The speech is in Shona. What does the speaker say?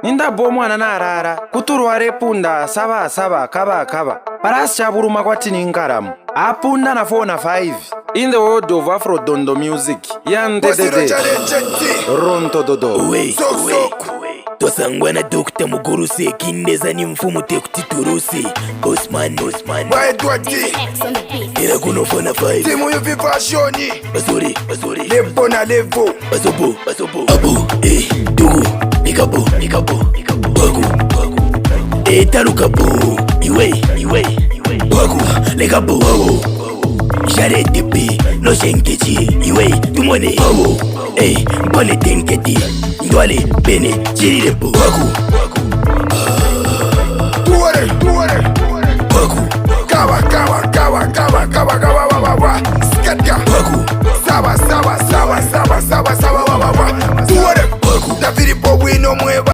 Ninda bomwana narara kuturware punda saba kaba parasi chaburuma kwati ninkaramu apunda na 4 na 5 in the world of Afro Dondo music yandedede ronto dodo tosangwana Dr. Mugurusi kindeza ni mfumu tekutiturusi Osman ila kunofana 5 timu yuvi fashoni basuri levo na levo basobo abu dugu Nikabo Bagu Talukabu Iwe Bagu Lekabo Jare tepe No senkechi Iwe Tumone Bagu Mpane tenketi Ndwale Bene Chirirepo Bagu Tuware Bagu Kawa Skatka Bagu Sawa Tuware David Bowie no mueva